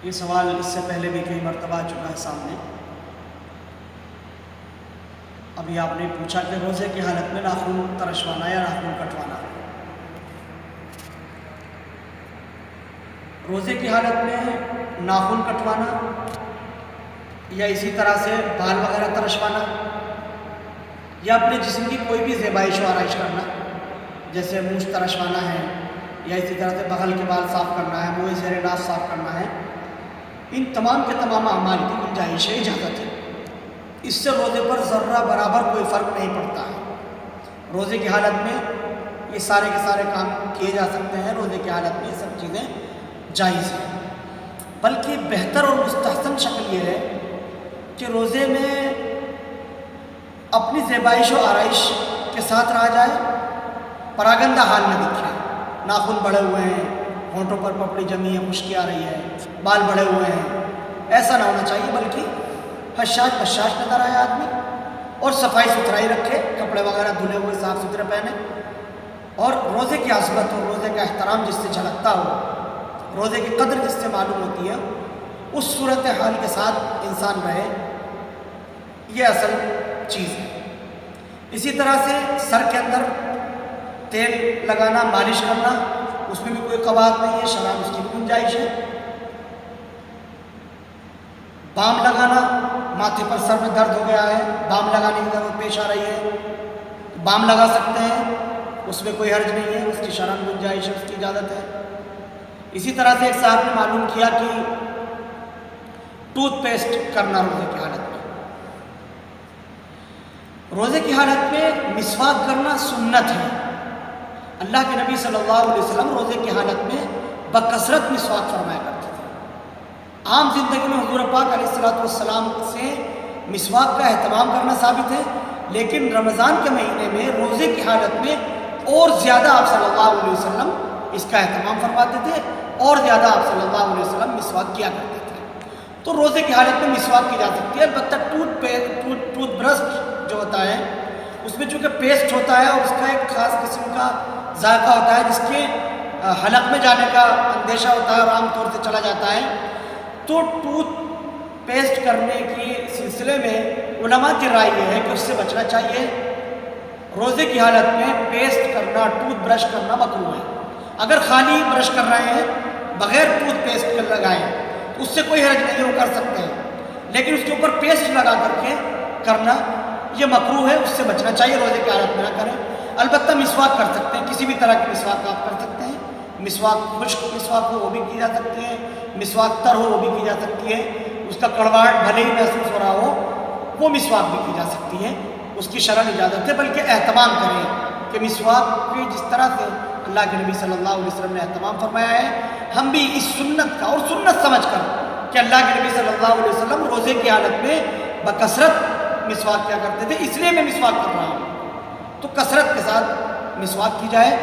یہ سوال اس سے پہلے بھی کئی مرتبہ آ چکا ہے سامنے۔ ابھی آپ نے پوچھا کہ روزے کی حالت میں ناخن ترشوانا یا ناخن کٹوانا۔ روزے کی حالت میں ناخن کٹوانا یا اسی طرح سے بال وغیرہ ترشوانا یا اپنے جسم کی کوئی بھی زیبائش و آرائش کرنا، جیسے مونچھ ترشوانا ہے یا اسی طرح سے بغل کے بال صاف کرنا ہے، منہ زیر ناف صاف کرنا ہے، ان تمام کے تمام اعمال کی گنجائش ہے، اجازت ہے۔ اس سے روزے پر ذرہ برابر کوئی فرق نہیں پڑتا ہے۔ روزے کی حالت میں یہ سارے کے سارے کام کیے جا سکتے ہیں، روزے کی حالت میں یہ سب چیزیں جائز ہیں، بلکہ بہتر اور مستحسن شکل یہ ہے کہ روزے میں اپنی زیبائش و آرائش کے ساتھ رہا جائے، پراگندہ حال نہ دکھے، ناخن بڑھے ہوئے ہیں، ہونٹوں پر پپڑی جمی ہے، خشکی آ رہی ہے، بال بڑھے ہوئے ہیں، ایسا نہ ہونا چاہیے، بلکہ حشاش بشاش نظر آئے آدمی، اور صفائی ستھرائی رکھے، کپڑے وغیرہ دھلے ہوئے صاف ستھرے پہنے، اور روزے کی عظمت اور روزے کا احترام جس سے جھلکتا ہو، روزے کی قدر جس سے معلوم ہوتی ہے، اس صورتحال کے ساتھ انسان رہے، یہ اصل چیز ہے۔ اسی طرح سے سر کے اندر تیل لگانا، مالش کرنا، اس میں بھی کوئی قباحت نہیں ہے، شرعاً اس کی گنجائش ہے۔ بام لگانا، ماتھے پر سر میں درد ہو گیا ہے، بام لگانے کی ضرورت پیش آ رہی ہے، بام لگا سکتے ہیں، اس میں کوئی حرج نہیں ہے، اس کی شرعاً گنجائش ہے، اس کی اجازت ہے۔ اسی طرح سے ایک صاحب نے معلوم کیا کہ ٹوتھ پیسٹ کرنا روزے کی حالت میں، روزے کی حالت میں مسواک کرنا سنت ہے۔ اللہ کے نبی صلی اللہ علیہ وسلم روزے کی حالت میں بکثرت مسواک فرمایا کرتے تھے۔ عام زندگی میں حضور پاک علیہ السلام سے مسواک کا اہتمام کرنا ثابت ہے، لیکن رمضان کے مہینے میں روزے کی حالت میں اور زیادہ آپ صلی اللہ علیہ وسلم اس کا اہتمام فرماتے تھے، اور زیادہ آپ صلی اللہ علیہ وسلم مسواک کیا کرتے تھے۔ تو روزے کی حالت میں مسواک کی جا سکتی ہے، البتہ ٹوتھ برش جو ہوتا ہے اس میں چونکہ پیسٹ ہوتا ہے اور اس کا ایک خاص قسم کا ذائقہ ہوتا ہے جس کے حلق میں جانے کا اندیشہ ہوتا ہے اور عام طور سے چلا جاتا ہے، تو ٹوتھ پیسٹ کرنے کے سلسلے میں علماء کی رائے یہ ہے کہ اس سے بچنا چاہیے۔ روزے کی حالت میں پیسٹ کرنا، ٹوتھ برش کرنا مکروہ ہے۔ اگر خالی برش کر رہے ہیں بغیر ٹوتھ پیسٹ کے لگائیں تو اس سے کوئی حرج نہیں، وہ کر سکتے ہیں، لیکن اس کے اوپر پیسٹ لگا کر کے کرنا یہ مکروہ ہے، اس سے بچنا چاہیے، روزے کی حالت میں نہ کریں۔ البتہ مسواک کر سکتے ہیں، کسی بھی طرح کی مسواک آپ کر سکتے ہیں، مسواک خشک مسواک ہو وہ بھی کی جا سکتی ہے، مسواک تر ہو وہ بھی کی جا سکتی ہے، اس کا کڑواہٹ بھلے ہی محسوس ہو رہا ہو وہ مسواک بھی کی جا سکتی ہے، اس کی شرعاً اجازت ہے، بلکہ اہتمام کریں کہ مسواک کی جس طرح سے اللہ کے نبی صلی اللہ علیہ وسلم نے اہتمام فرمایا ہے، ہم بھی اس سنت کا، اور سنت سمجھ کر کہ اللہ کے نبی صلی اللہ علیہ وسلم روزے کی حالت میں بکثرت مسواک کیا کرتے تھے، اس لیے میں مسواک کر رہا ہوں، تو کثرت کے ساتھ مسواک کی جائے۔